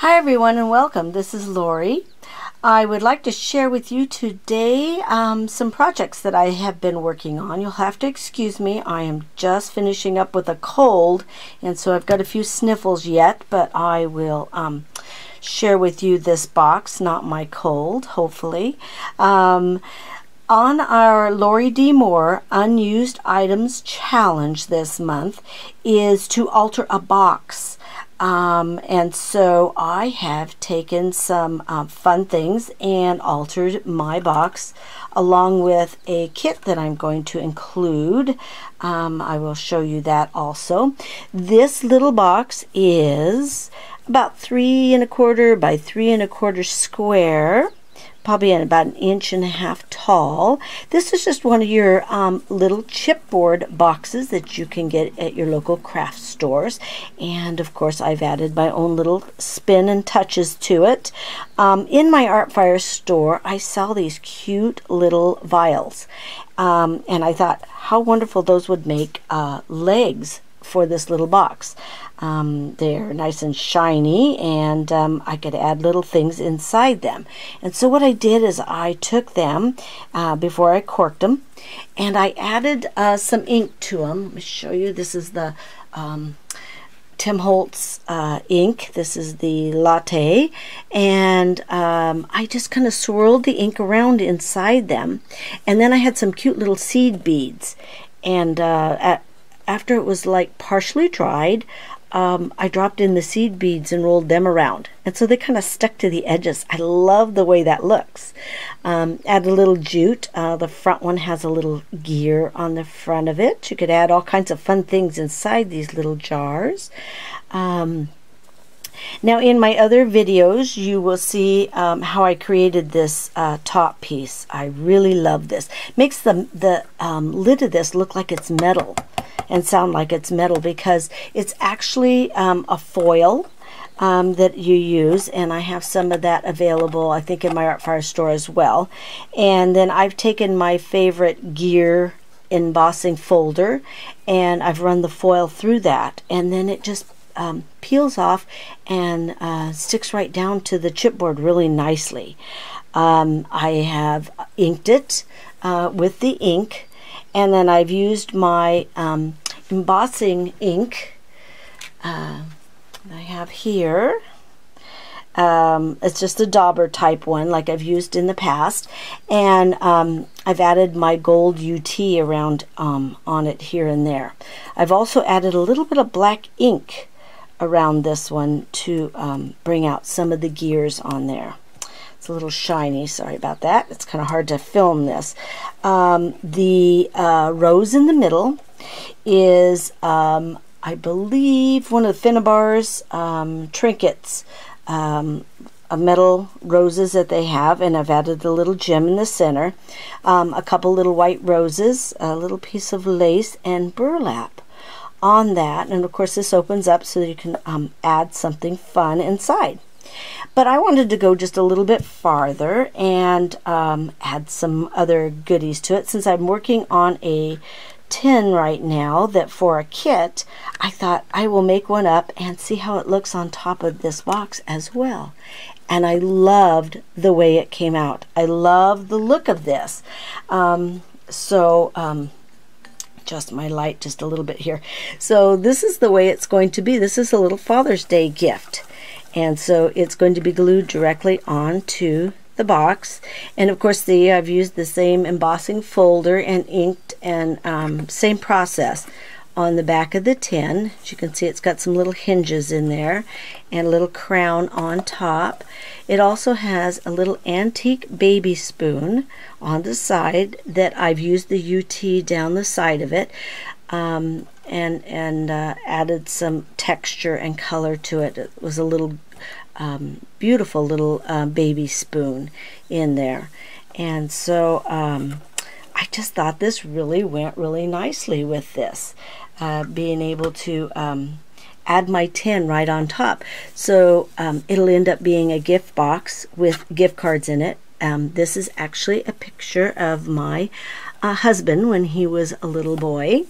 Hi everyone and welcome. This is Lori. I would like to share with you today some projects that I have been working on. You'll have to excuse me. I am just finishing up with a cold, and so I've got a few sniffles yet, but I will share with you this box, not my cold, hopefully. On our Lori D. Moore Unused Items Challenge this month is to alter a box. And so I have taken some fun things and altered my box along with a kit that I'm going to include. I will show you that also. This little box is about 3 1/4 by 3 1/4 square, probably about 1.5 inches tall. This is just one of your little chipboard boxes that you can get at your local craft stores, and of course I've added my own little spin and touches to it. In my Artfire store I sell these cute little vials, and I thought how wonderful those would make legs for this little box. They're nice and shiny, and I could add little things inside them. And so what I did is I took them before I corked them, and I added some ink to them. Let me show you. This is the Tim Holtz ink. This is the latte, and I just kind of swirled the ink around inside them, and then I had some cute little seed beads, and after it was like partially dried, I dropped in the seed beads and rolled them around, and so they kind of stuck to the edges. I love the way that looks. Add a little jute. The front one has a little gear on the front of it. You could add all kinds of fun things inside these little jars. Now in my other videos you will see how I created this top piece. I really love this. Makes the lid of this look like it's metal and sound like it's metal, because it's actually a foil that you use, and I have some of that available I think in my Artfire store as well. And then I've taken my favorite gear embossing folder and I've run the foil through that, and then it just peels off and sticks right down to the chipboard really nicely. I have inked it with the ink, and then I've used my embossing ink I have here. It's just a dauber type one like I've used in the past, and I've added my gold UT around on it here and there. I've also added a little bit of black ink around this one to bring out some of the gears on there. It's a little shiny, sorry about that. It's kind of hard to film this. The rose in the middle is I believe one of the Finnabar's trinkets, metal roses that they have, and I've added the little gem in the center, a couple little white roses, a little piece of lace, and burlap on that. And of course this opens up so that you can add something fun inside. But I wanted to go just a little bit farther and add some other goodies to it. Since I'm working on a tin right now that for a kit, I thought I will make one up and see how it looks on top of this box as well. And I loved the way it came out. I love the look of this. Adjust my light just a little bit here. So this is the way it's going to be. This is a little Father's Day gift. And so it's going to be glued directly onto the box. And of course I've used the same embossing folder and inked, and same process on the back of the tin. As you can see, it's got some little hinges in there and a little crown on top. It also has a little antique baby spoon on the side that I've used the UT down the side of it, and added some texture and color to it. It was a little beautiful little baby spoon in there, and so I just thought this really went really nicely with this, being able to add my tin right on top. So it'll end up being a gift box with gift cards in it. This is actually a picture of my husband when he was a little boy,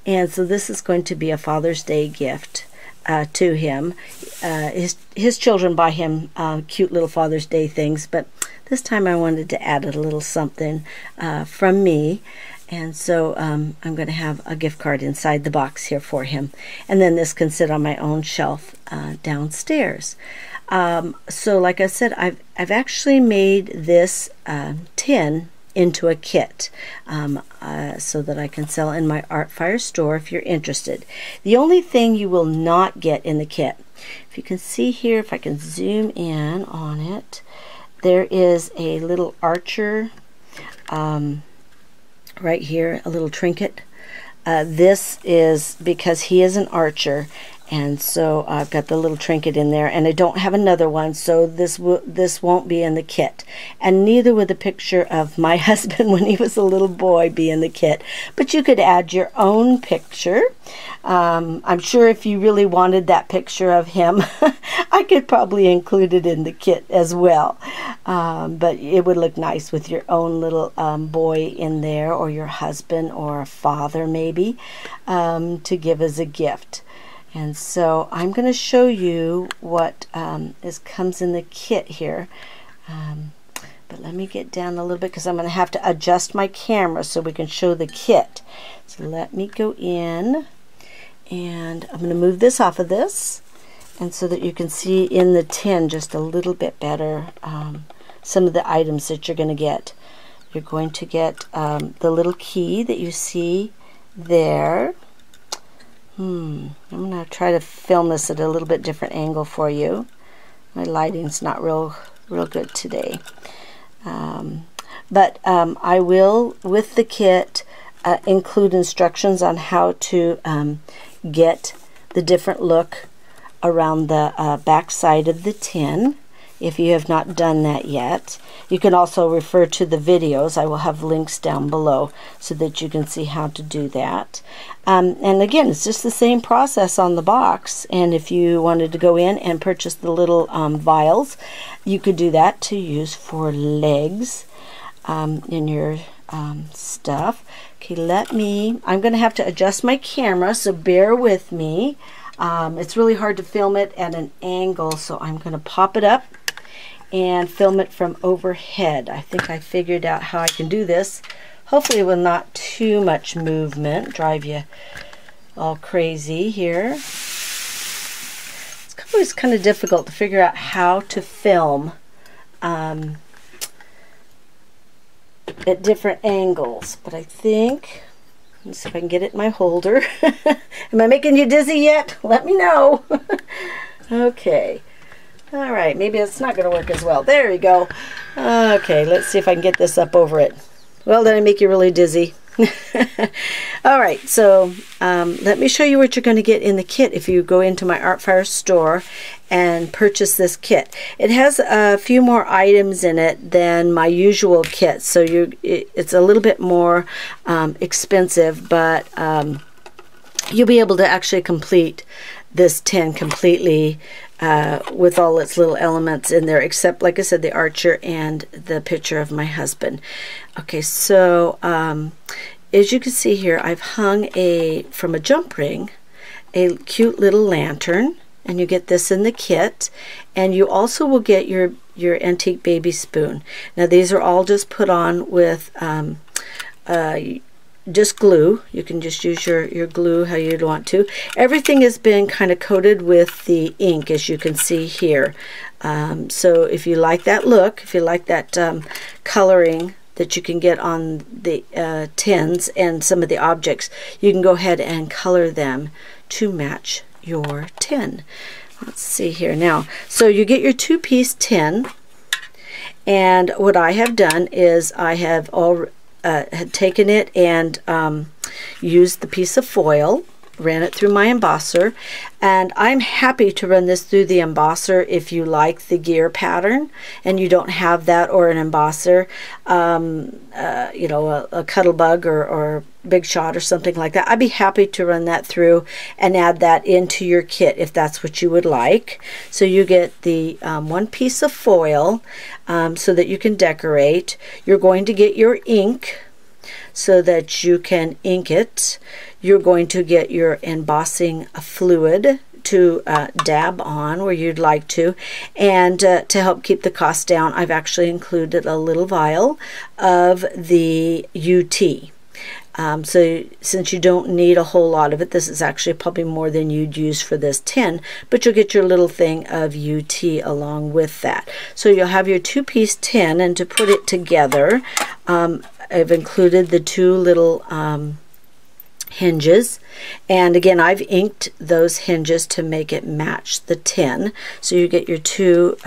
and so this is going to be a Father's Day gift to him. His children buy him cute little Father's Day things, but this time I wanted to add a little something from me. And so I'm going to have a gift card inside the box here for him. And then this can sit on my own shelf downstairs. So like I said, I've actually made this tin into a kit so that I can sell in my Artfire store if you're interested. The only thing you will not get in the kit, if you can see here, if I can zoom in on it, there is a little archer right here, a little trinket. This is because he is an archer, and so I've got the little trinket in there, and I don't have another one, so this won't be in the kit. And neither would the picture of my husband when he was a little boy be in the kit. But you could add your own picture. I'm sure if you really wanted that picture of him, I could probably include it in the kit as well. But it would look nice with your own little boy in there, or your husband, or a father maybe, to give as a gift. And so I'm going to show you what comes in the kit here. But let me get down a little bit because I'm going to have to adjust my camera so we can show the kit. So let me go in, and I'm going to move this off of this, and so that you can see in the tin just a little bit better some of the items that you're going to get. You're going to get the little key that you see there. I'm going to try to film this at a little bit different angle for you. My lighting's not real good today. But I will, with the kit, include instructions on how to get the different look around the back side of the tin, if you have not done that yet. You can also refer to the videos. I will have links down below so that you can see how to do that. And again, it's just the same process on the box. And if you wanted to go in and purchase the little vials, you could do that to use for legs in your stuff. Okay, I'm going to have to adjust my camera, so bear with me. It's really hard to film it at an angle, so I'm going to pop it up and film it from overhead. I think I figured out how I can do this. Hopefully with not too much movement, drive you all crazy here. It's always kind of difficult to figure out how to film at different angles, but I think, let's see if I can get it in my holder. Am I making you dizzy yet? Let me know. Okay. All right, maybe it's not going to work as well. There we go. Okay, let's see if I can get this up over it. Well, did I make you really dizzy? All right, so let me show you what you're going to get in the kit if you go into my Artfire store and purchase this kit. It has a few more items in it than my usual kit, so it's a little bit more expensive, but you'll be able to actually complete this tin completely with all its little elements in there, except, like I said, the archer and the picture of my husband. Okay, so as you can see here, I've hung from a jump ring, a cute little lantern, and you get this in the kit. And you also will get your antique baby spoon. Now these are all just put on with just glue. You can just use your glue how you'd want to. Everything has been kind of coated with the ink, as you can see here. So if you like that look, if you like that coloring that you can get on the tins and some of the objects, you can go ahead and color them to match your tin. Let's see here now. So you get your two-piece tin, and what I have done is I have had taken it and used the piece of foil, ran it through my embosser, and I'm happy to run this through the embosser if you like the gear pattern and you don't have that, or an embosser, you know, a Cuttlebug or Big Shot or something like that. I'd be happy to run that through and add that into your kit if that's what you would like. So you get the one piece of foil so that you can decorate. You're going to get your ink so that you can ink it. You're going to get your embossing fluid to dab on where you'd like to. And to help keep the cost down, I've actually included a little vial of the UT. So since you don't need a whole lot of it, this is actually probably more than you'd use for this tin, but you'll get your little thing of UT along with that. So you'll have your 2-piece tin, and to put it together, I've included the 2 little hinges, and again I've inked those hinges to make it match the tin. So you get your 2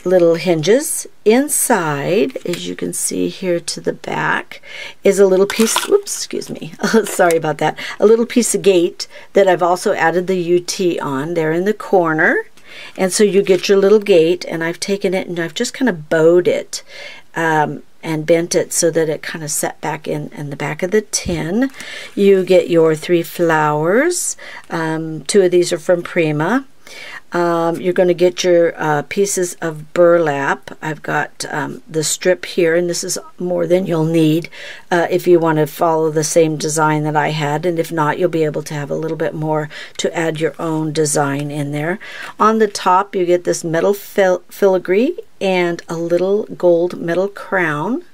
little hinges. Inside, as you can see here to the back, is a little piece, whoops, excuse me, sorry about that, a little piece of gate that I've also added the UT on there in the corner. And so you get your little gate, and I've taken it and I've just kind of bowed it and bent it so that it kind of set back in the back of the tin. You get your 3 flowers. 2 of these are from Prima. You're going to get your pieces of burlap. I've got the strip here, and this is more than you'll need if you want to follow the same design that I had, and if not, you'll be able to have a little bit more to add your own design in there. On the top, you get this metal filigree and a little gold metal crown.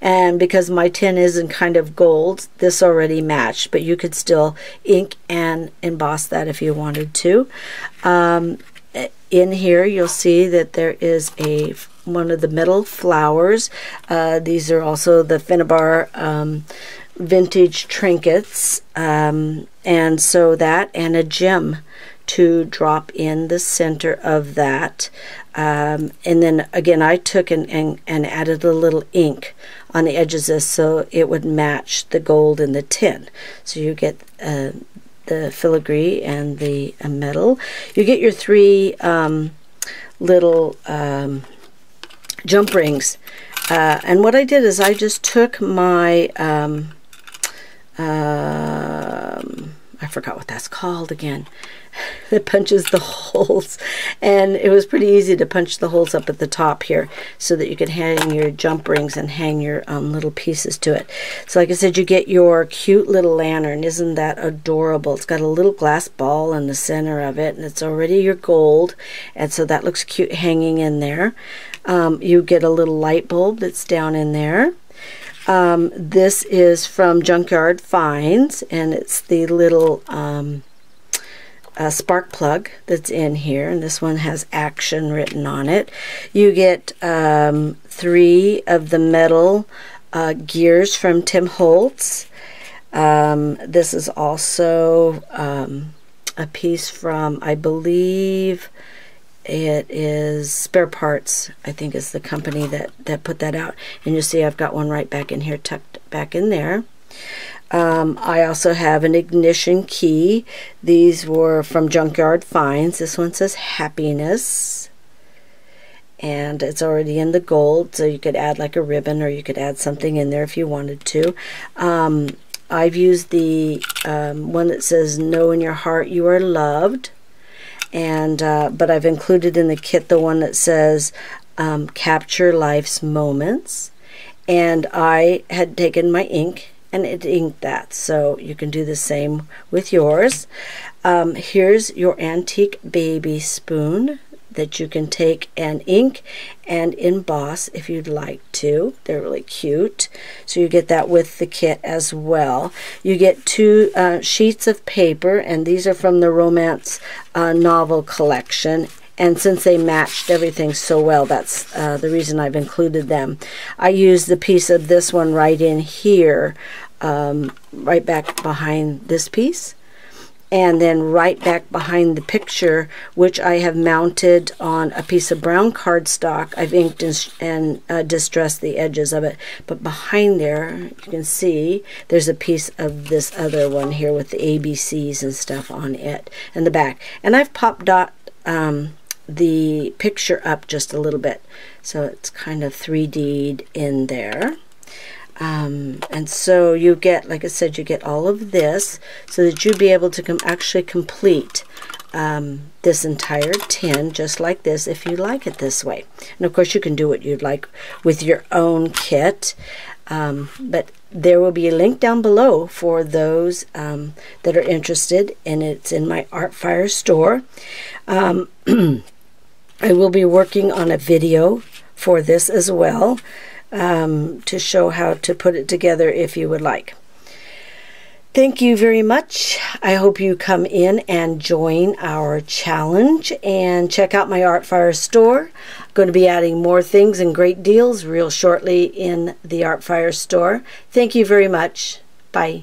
And because my tin isn't kind of gold, this already matched, but you could still ink and emboss that if you wanted to. In here you'll see that there is one of the metal flowers. These are also the Finnabar vintage trinkets, and so that, and a gem to drop in the center of that. And then again I took and added a little ink on the edges of this so it would match the gold in the tin. So you get the filigree and the metal. You get your 3 little jump rings. And what I did is I just took my I forgot what that's called again. It punches the holes, and it was pretty easy to punch the holes up at the top here so that you could hang your jump rings and hang your little pieces to it. So like I said, you get your cute little lantern. Isn't that adorable? It's got a little glass ball in the center of it, and it's already your gold, and so that looks cute hanging in there. You get a little light bulb that's down in there. This is from Junkyard Finds, and it's the little spark plug that's in here, and this one has action written on it. You get 3 of the metal gears from Tim Holtz. This is also a piece from, I believe it is Spare Parts, I think is the company that put that out. And you'll see I've got one right back in here, tucked back in there. I also have an ignition key. These were from Junkyard Finds. This one says Happiness, and it's already in the gold, so you could add like a ribbon, or you could add something in there if you wanted to. I've used the one that says Know in Your Heart You Are Loved, and but I've included in the kit the one that says Capture Life's Moments, and I had taken my ink and it inked that, so you can do the same with yours. Here's your antique baby spoon that you can take and ink and emboss if you'd like to. They're really cute, so you get that with the kit as well. You get 2 sheets of paper, and these are from the romance novel collection. And since they matched everything so well, that's the reason I've included them. I used the piece of this one right in here, right back behind this piece, and then right back behind the picture, which I have mounted on a piece of brown cardstock. I've inked and distressed the edges of it, but behind there, you can see there's a piece of this other one here with the ABCs and stuff on it and the back. And I've popped the picture up just a little bit, so it's kind of 3D'd in there. And so you get, like I said, you get all of this so that you'd be able to actually complete this entire tin just like this if you like it this way. And of course you can do what you'd like with your own kit. But there will be a link down below for those that are interested, and it's in my Artfire store. I will be working on a video for this as well, to show how to put it together if you would like. Thank you very much. I hope you come in and join our challenge and check out my Artfire store. I'm going to be adding more things and great deals real shortly in the Artfire store. Thank you very much. Bye.